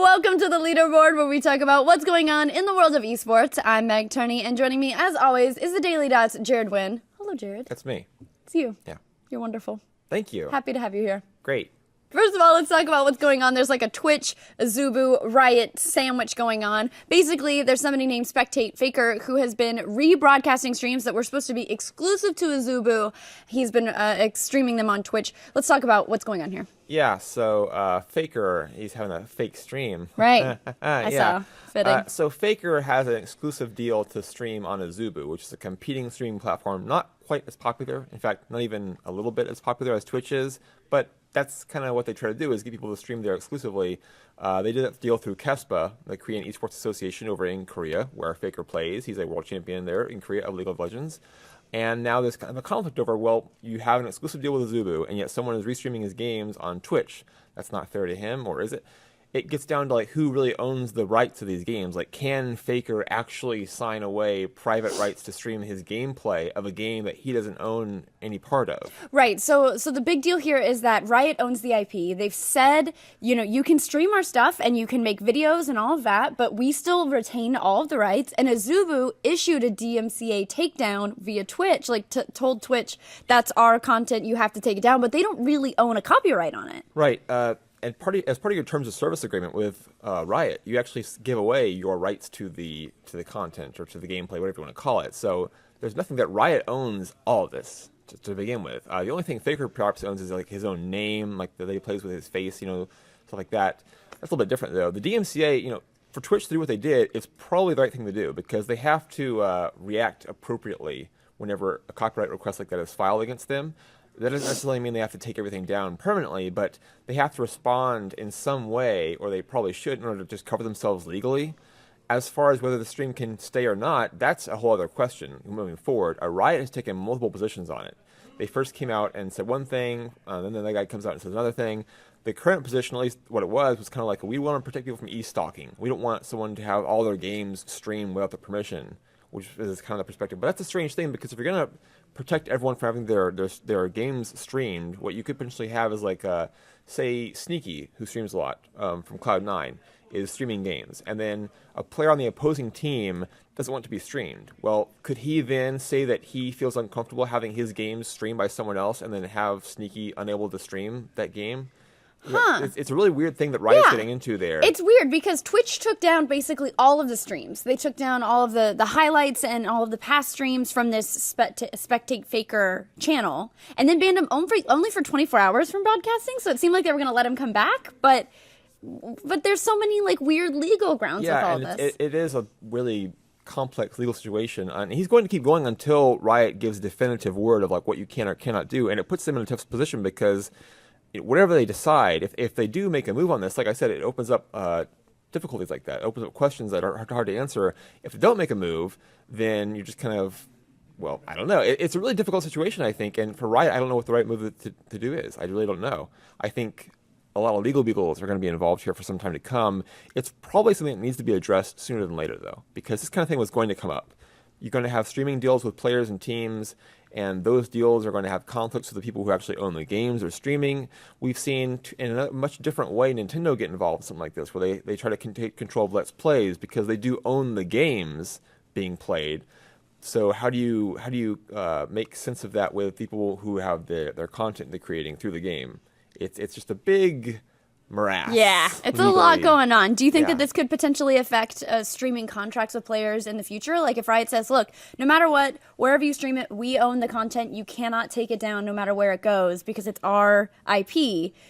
Welcome to the Leaderboard, where we talk about what's going on in the world of esports. I'm Meg Turney, and joining me, as always, is the Daily Dot's Jared Wynne. Hello, Jared. That's me. It's you. Yeah. You're wonderful. Thank you. Happy to have you here. Great. First of all, let's talk about what's going on. There's like a Twitch, Azubu, Riot sandwich going on. Basically, there's somebody named Spectate Faker who has been rebroadcasting streams that were supposed to be exclusive to Azubu. He's been streaming them on Twitch. Let's talk about what's going on here. Yeah, so Faker, he's having a fake stream. Right. I saw. Fitting. So Faker has an exclusive deal to stream on Azubu, which is a competing streaming platform, not quite as popular. In fact, not even a little bit as popular as Twitch is, but that's kind of what they try to do, is get people to stream there exclusively. They did that deal through KESPA, the Korean Esports Association over in Korea, where Faker plays. He's a world champion there in Korea of League of Legends. And now there's kind of a conflict over, well, you have an exclusive deal with Azubu, and yet someone is restreaming his games on Twitch. That's not fair to him, or is it? It gets down to like who really owns the rights to these games. Like, can Faker actually sign away private rights to stream his gameplay of a game that he doesn't own any part of? Right. So the big deal here is that Riot owns the IP. They've said, you know, you can stream our stuff and you can make videos and all of that, but we still retain all of the rights. And Azubu issued a DMCA takedown via Twitch, like told Twitch, that's our content, you have to take it down, but they don't really own a copyright on it. Right. And as part of your terms of service agreement with Riot, you actually give away your rights to the content or to the gameplay, whatever you want to call it. So there's nothing that Riot owns all of this to begin with. The only thing Faker perhaps owns is like his own name, like that he plays with his face, you know, stuff like that. That's a little bit different though. The DMCA, you know, for Twitch to do what they did, it's probably the right thing to do because they have to react appropriately whenever a copyright request like that is filed against them. That doesn't necessarily mean they have to take everything down permanently, but they have to respond in some way, or they probably should, in order to just cover themselves legally. As far as whether the stream can stay or not, that's a whole other question moving forward. Riot has taken multiple positions on it. They first came out and said one thing, then the guy comes out and says another thing. The current position, at least what it was kind of like, we want to protect people from e-stalking. We don't want someone to have all their games streamed without their permission, which is kind of the perspective. But that's a strange thing, because if you're going to protect everyone from having their games streamed, what you could potentially have is like, say, Sneaky, who streams a lot from Cloud9, is streaming games. And then a player on the opposing team doesn't want to be streamed. Well, could he then say that he feels uncomfortable having his games streamed by someone else and then have Sneaky unable to stream that game? Huh. It's a really weird thing that Riot's getting into there. It's weird because Twitch took down basically all of the streams. They took down all of the highlights and all of the past streams from this Spectate Faker channel, and then banned him only for 24 hours from broadcasting. So it seemed like they were going to let him come back, but there's so many like weird legal grounds with all this. It is a really complex legal situation, and he's going to keep going until Riot gives definitive word of like what you can or cannot do, and it puts them in a tough position because whatever they decide, if they do make a move on this, like I said, it opens up difficulties like that. It opens up questions that are hard to answer. If they don't make a move, then you're just kind of, well, I don't know. It's a really difficult situation, I think. And for Riot, I don't know what the right move to do is. I really don't know. I think a lot of legal beagles are going to be involved here for some time to come. It's probably something that needs to be addressed sooner than later, though, because this kind of thing was going to come up. You're going to have streaming deals with players and teams, and those deals are going to have conflicts with the people who actually own the games or streaming. We've seen, in a much different way, Nintendo get involved in something like this, where they try to take control of Let's Plays because they do own the games being played. So how do you make sense of that with people who have their content they're creating through the game? It's just a big morass. Yeah, it's a lot going on. Do you think that this could potentially affect streaming contracts with players in the future? Like if Riot says, look, no matter what, wherever you stream it, we own the content. You cannot take it down no matter where it goes because it's our IP.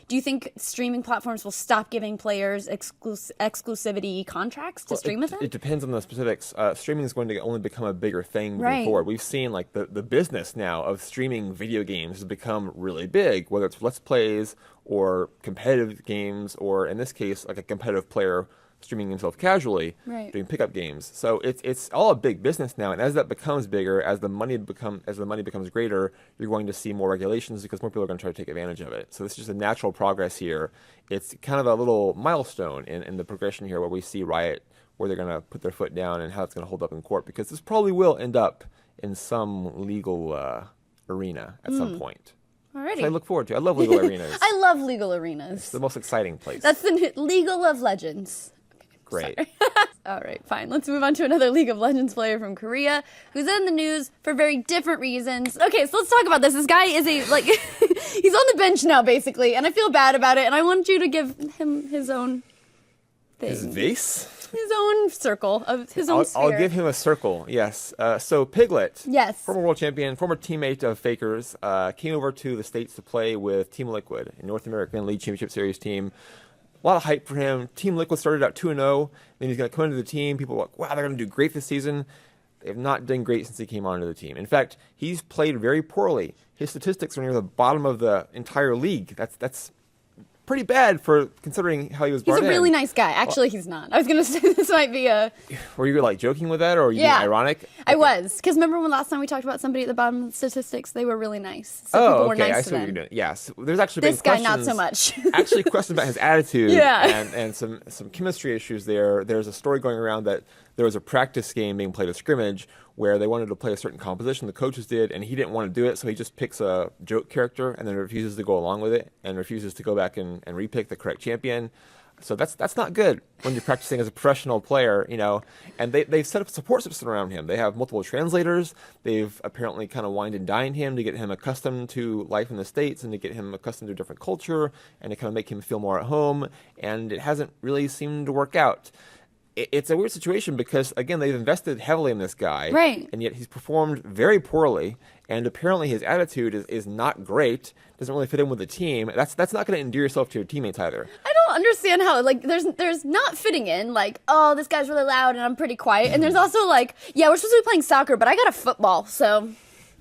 Do you think streaming platforms will stop giving players exclusivity contracts to stream with them? It depends on the specifics. Streaming is going to only become a bigger thing moving forward. We've seen like the business now of streaming video games has become really big, whether it's Let's Plays or competitive games, or in this case, like a competitive player streaming himself casually, doing pickup games. So it's all a big business now, and as that becomes bigger, as the money becomes greater, you're going to see more regulations because more people are going to try to take advantage of it. So this is just a natural progress here. It's kind of a little milestone in the progression here, where we see Riot, where they're going to put their foot down and how it's going to hold up in court, because this probably will end up in some legal arena at some point. Alrighty. So I look forward to. I love legal arenas. I love legal arenas. It's the most exciting place. That's the Legal of Legends. Great. All right, fine. Let's move on to another League of Legends player from Korea who's in the news for very different reasons. Okay, so let's talk about this. This guy is he's on the bench now, basically, and I feel bad about it, and I want you to give him his own thing. His vase? His own circle, of his own sphere. I'll give him a circle, yes. So Piglet, yes, former world champion, former teammate of Faker's, came over to the States to play with Team Liquid, a North American League Championship Series team. A lot of hype for him. Team Liquid started out 2-0. Then he's going to come into the team. People are like, wow, they're going to do great this season. They have not done great since he came onto the team. In fact, he's played very poorly. His statistics are near the bottom of the entire league. That's pretty bad for considering how he was brought in. He's a really nice guy. Actually, he's not. I was going to say this might be a... Were you like joking with that, or were you being ironic? Okay. I was. Because remember when last time we talked about somebody at the bottom of the statistics? They were really nice. So people were nice I to see what them. you're doing. Yes. There's actually this been guy not so much. actually questions about his attitude Yeah. and some chemistry issues there. There's a story going around that there was a practice game being played, a scrimmage, where they wanted to play a certain composition, the coaches did, and he didn't want to do it, so he just picks a joke character and then refuses to go along with it and refuses to go back and repick the correct champion. So that's not good when you're practicing as a professional player, you know. And they've set up a support system around him. They have multiple translators. They've apparently kind of wined and dined him to get him accustomed to life in the States and to get him accustomed to a different culture and to kind of make him feel more at home. And it hasn't really seemed to work out. It's a weird situation because, again, they've invested heavily in this guy. Right. And yet he's performed very poorly. And apparently his attitude is not great. Doesn't really fit in with the team. That's not going to endear yourself to your teammates either. I don't understand how, like, there's not fitting in, like, oh, this guy's really loud and I'm pretty quiet. And there's also, like, yeah, we're supposed to be playing soccer, but I got a football, so...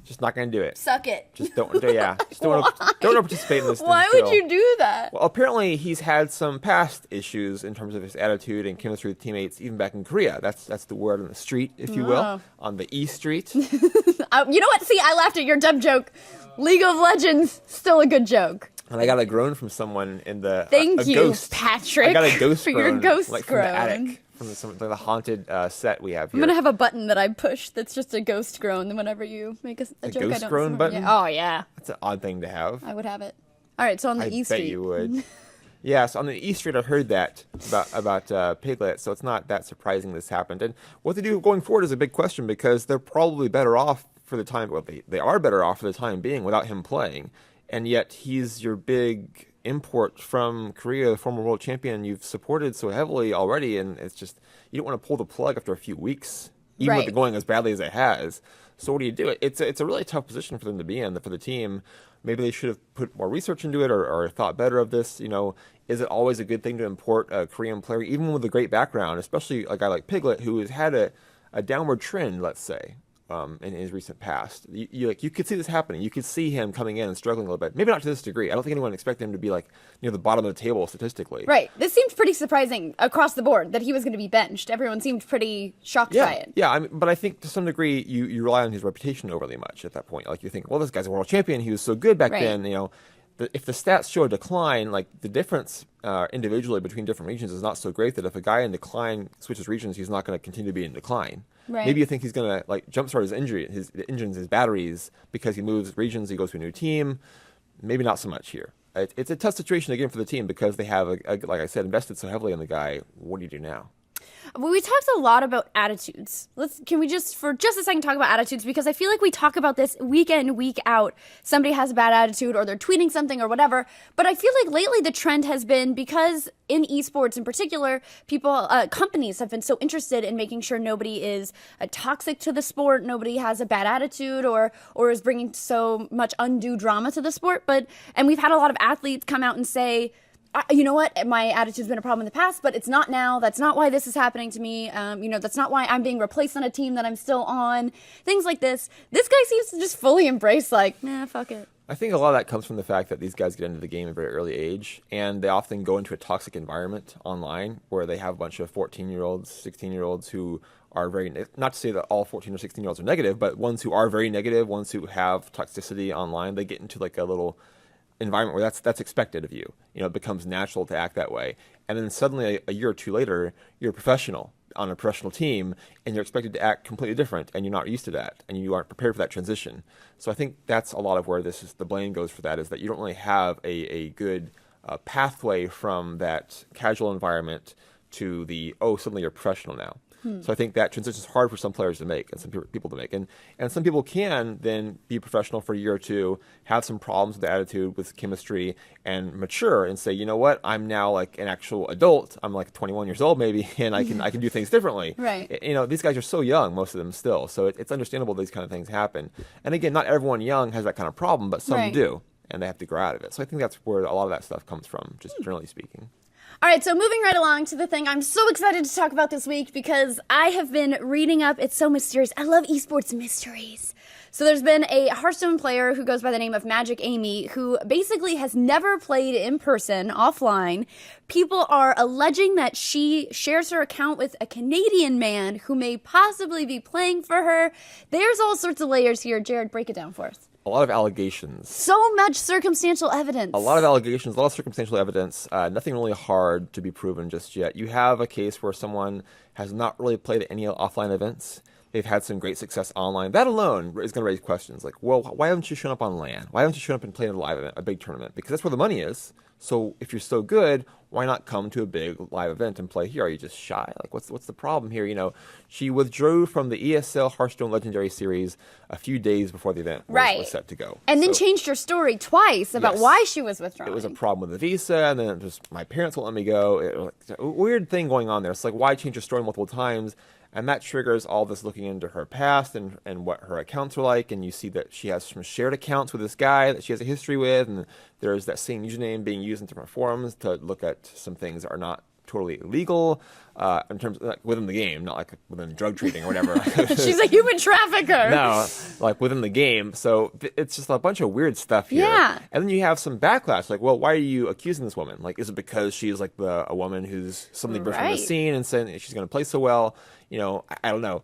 Just not going to do it. Suck it. Just don't want to participate in this. Why would you do that? Well, apparently he's had some past issues in terms of his attitude and chemistry with teammates, even back in Korea. That's the word on the street, if you will, on the E Street. You know what? See, I laughed at your dumb joke. League of Legends, still a good joke. And I got a groan from someone in the Thank you, ghost. Patrick. I got a ghost for groan, your ghost like groan. from the attic, from the haunted set we have here. I'm gonna have a button that I push that's just a ghost groan. Whenever you make a joke, ghost I don't. groan button? Yeah. Oh yeah, That's an odd thing to have. I would have it. All right, so on the E Street. I bet you would. Yes, on the E Street, I've heard that about Piglet, so it's not that surprising this happened. And what they do going forward is a big question because they're probably better off for the time. Well, they are better off for the time being without him playing, and yet he's your big import from Korea, the former world champion you've supported so heavily already, and it's just you don't want to pull the plug after a few weeks, even with it going as badly as it has. So what do you do? It's a really tough position for them to be in, for the team. Maybe they should have put more research into it or thought better of this. You know, is it always a good thing to import a Korean player, even with a great background, especially a guy like Piglet, who has had a downward trend, let's say, in his recent past? You could see this happening. You could see him coming in and struggling a little bit. Maybe not to this degree. I don't think anyone expected him to be like near the bottom of the table statistically. Right. This seemed pretty surprising across the board that he was going to be benched. Everyone seemed pretty shocked by it. Yeah, but I think to some degree you rely on his reputation overly much at that point. Like you think, well, this guy's a world champion. He was so good back then. You know, if the stats show a decline, like the difference individually between different regions is not so great that if a guy in decline switches regions, he's not going to continue to be in decline. Right. Maybe you think he's going to like jumpstart his engines, his batteries because he moves regions, he goes to a new team. Maybe not so much here. It's a tough situation again for the team because they have, like I said, invested so heavily in the guy. What do you do now? Well, we talked a lot about attitudes. Can we just, for just a second, talk about attitudes? Because I feel like we talk about this week in, week out. Somebody has a bad attitude or they're tweeting something or whatever. But I feel like lately the trend has been, because in esports in particular, companies have been so interested in making sure nobody is toxic to the sport, nobody has a bad attitude or is bringing so much undue drama to the sport. And we've had a lot of athletes come out and say, you know what, my attitude's been a problem in the past, but it's not now. That's not why this is happening to me. That's not why I'm being replaced on a team that I'm still on. Things like this. This guy seems to just fully embrace, like, nah, fuck it. I think a lot of that comes from the fact that these guys get into the game at a very early age, and they often go into a toxic environment online where they have a bunch of 14-year-olds, 16-year-olds who are very, not to say that all 14 or 16-year-olds are negative, but ones who are very negative, ones who have toxicity online, they get into like a little environment where that's expected of you. You know, it becomes natural to act that way. And then suddenly a year or two later, you're a professional on a professional team, and you're expected to act completely different, and you're not used to that, and you aren't prepared for that transition. So I think that's a lot of where the blame goes for that, is that you don't really have a good pathway from that casual environment to suddenly you're professional now. So I think that transition is hard for some players to make and some people to make. And some people can then be professional for a year or two, have some problems with the attitude, with chemistry, and mature and say, you know what, I'm now like an actual adult. I'm like 21 years old maybe, and I can do things differently. Right. You know, these guys are so young, most of them still. So it's understandable these kind of things happen. And again, not everyone young has that kind of problem, but some do, and they have to grow out of it. So I think that's where a lot of that stuff comes from, just generally speaking. All right, so moving right along to the thing I'm so excited to talk about this week because I have been reading up. It's so mysterious. I love esports mysteries. So there's been a Hearthstone player who goes by the name of Magicamy who basically has never played in person, offline. People are alleging that she shares her account with a Canadian man who may possibly be playing for her. There's all sorts of layers here. Jared, break it down for us. A lot of allegations. So much circumstantial evidence. A lot of allegations, a lot of circumstantial evidence. Nothing really hard to be proven just yet. You have a case where someone has not really played at any offline events. They've had some great success online. That alone is going to raise questions like, well, why haven't you shown up on LAN? Why haven't you shown up and played in a live event, a big tournament? Because that's where the money is. So if you're so good, why not come to a big live event and play here? Are you just shy? Like, what's the problem here? You know, she withdrew from the ESL Hearthstone Legendary Series a few days before the event was set to go. And then changed her story twice about why she was withdrawing. It was a problem with the visa, and then just my parents won't let me go. It was like a weird thing going on there. It's like, why change your story multiple times? And that triggers all this looking into her past and what her accounts are like. And you see that she has some shared accounts with this guy that she has a history with. And there's that same username being used in different forums to look at some things that are not totally illegal in terms of, like, within the game, not like within drug trading or whatever. She's a human trafficker. No, like within the game. So it's just a bunch of weird stuff here. Yeah. And then you have some backlash. Like, well, why are you accusing this woman? Like, is it because she's like a woman who's something different from the scene and saying that she's going to play so well? You know, I don't know.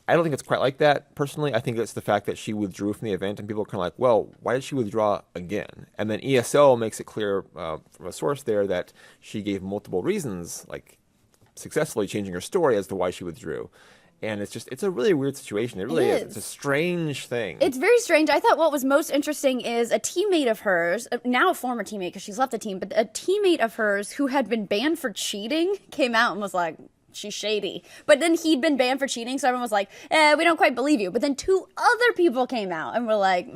I don't think it's quite like that, personally. I think it's the fact that she withdrew from the event, and people are kind of like, well, why did she withdraw again? And then ESL makes it clear from a source there that she gave multiple reasons, like successfully changing her story as to why she withdrew. And it's a really weird situation. It really is. It's a strange thing. It's very strange. I thought what was most interesting is a teammate of hers, now a former teammate because she's left the team, but a teammate of hers who had been banned for cheating came out and was like, she's shady. But then he'd been banned for cheating, so everyone was like, we don't quite believe you. But then two other people came out and were like,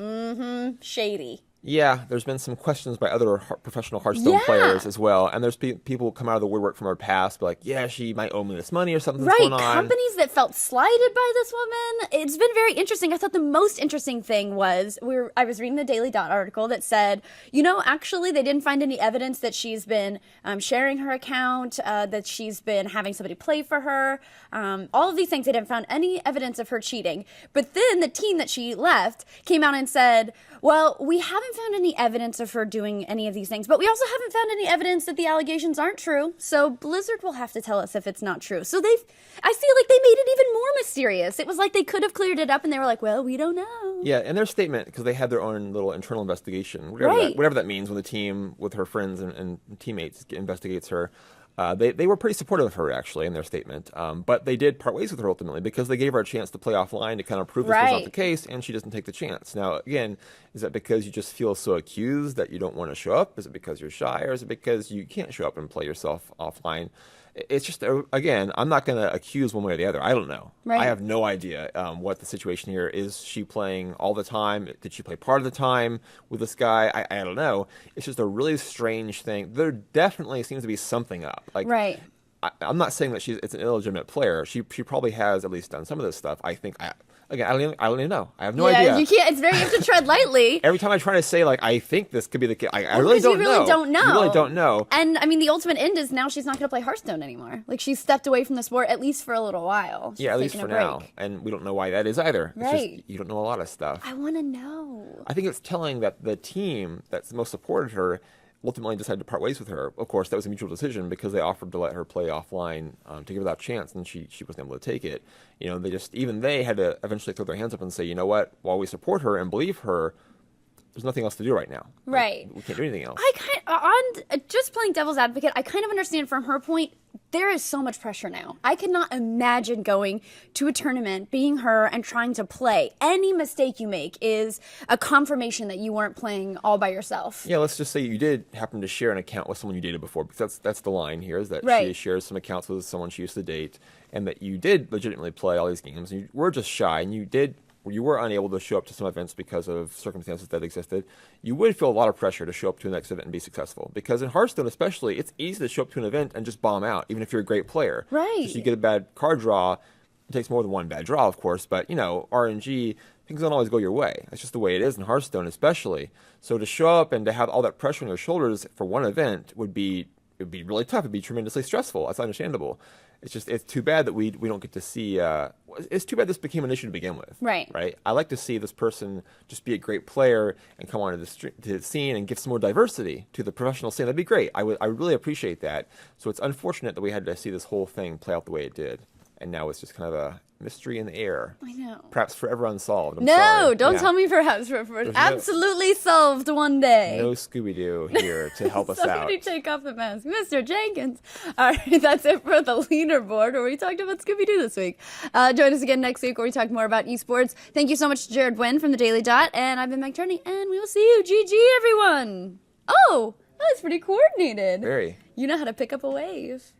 shady. Yeah, there's been some questions by other professional Hearthstone players as well. And there's people come out of the woodwork from her past, be like, yeah, she might owe me this money or something's going on. Companies that felt slighted by this woman. It's been very interesting. I thought the most interesting thing was, I was reading the Daily Dot article that said, you know, actually they didn't find any evidence that she's been sharing her account, that she's been having somebody play for her. All of these things, they didn't find any evidence of her cheating. But then the team that she left came out and said, well, we haven't found any evidence of her doing any of these things, but we also haven't found any evidence that the allegations aren't true. So Blizzard will have to tell us if it's not true. So I feel like they made it even more mysterious. It was like they could have cleared it up and they were like, well, we don't know. Yeah, and their statement, because they had their own little internal investigation, whatever that means when the team with her friends and teammates investigates her. They were pretty supportive of her, actually, in their statement. But they did part ways with her ultimately because they gave her a chance to play offline to kind of prove this was not the case, and she doesn't take the chance. Now, again, is that because you just feel so accused that you don't want to show up? Is it because you're shy, or is it because you can't show up and play yourself offline? It's just, again, I'm not going to accuse one way or the other. I don't know. I have no idea what the situation here is. She playing all the time? Did she play part of the time with this guy? I don't know. It's just a really strange thing. There definitely seems to be something up. Like, I'm not saying that it's an illegitimate player. She probably has at least done some of this stuff. I think, again, I don't even know. I have no idea. You can't. You have to tread lightly. Every time I try to say, like, I think this could be the case, I really don't know. You really don't know. And, I mean, the ultimate end is now she's not going to play Hearthstone anymore. Like, she's stepped away from the sport, at least for a little while. She's at least for now. And we don't know why that is either. It's just, you don't know a lot of stuff. I want to know. I think it's telling that the team that's most supported her ultimately decided to part ways with her. Of course, that was a mutual decision because they offered to let her play offline to give her that chance, and she wasn't able to take it. You know, they had to eventually throw their hands up and say, you know what, while we support her and believe her, there's nothing else to do right now. Right. Like, we can't do anything else. Just playing devil's advocate, I kind of understand from her point, there is so much pressure now. I cannot imagine going to a tournament, being her, and trying to play. Any mistake you make is a confirmation that you weren't playing all by yourself. Yeah, let's just say you did happen to share an account with someone you dated before, because that's the line here, is that Right. she shares some accounts with someone she used to date, and that you did legitimately play all these games, and you were just shy, and you were unable to show up to some events because of circumstances that existed. You would feel a lot of pressure to show up to a next event and be successful. Because in Hearthstone especially, it's easy to show up to an event and just bomb out, even if you're a great player. Right. Just you get a bad card draw. It takes more than one bad draw, of course, but, RNG, things don't always go your way. That's just the way it is in Hearthstone especially. So to show up and to have all that pressure on your shoulders for one event would be really tough. It'd be tremendously stressful. That's understandable. It's too bad that we don't get to see. It's too bad this became an issue to begin with. Right. Right. I like to see this person just be a great player and come onto the scene and give some more diversity to the professional scene. That'd be great. I really appreciate that. So it's unfortunate that we had to see this whole thing play out the way it did, and now it's just kind of a mystery in the air. I know. Perhaps forever unsolved. I'm No, sorry. don't Yeah. tell me perhaps for absolutely solved one day. No Scooby-Doo here to help us out. Somebody take off the mask. Mr. Jenkins. All right, that's it for the leaderboard where we talked about Scooby-Doo this week. Join us again next week where we talk more about esports. Thank you so much to Jared Wynne from the Daily Dot, and I've been Meg Turney, and we will see you. GG, everyone. Oh, that was pretty coordinated. Very. You know how to pick up a wave.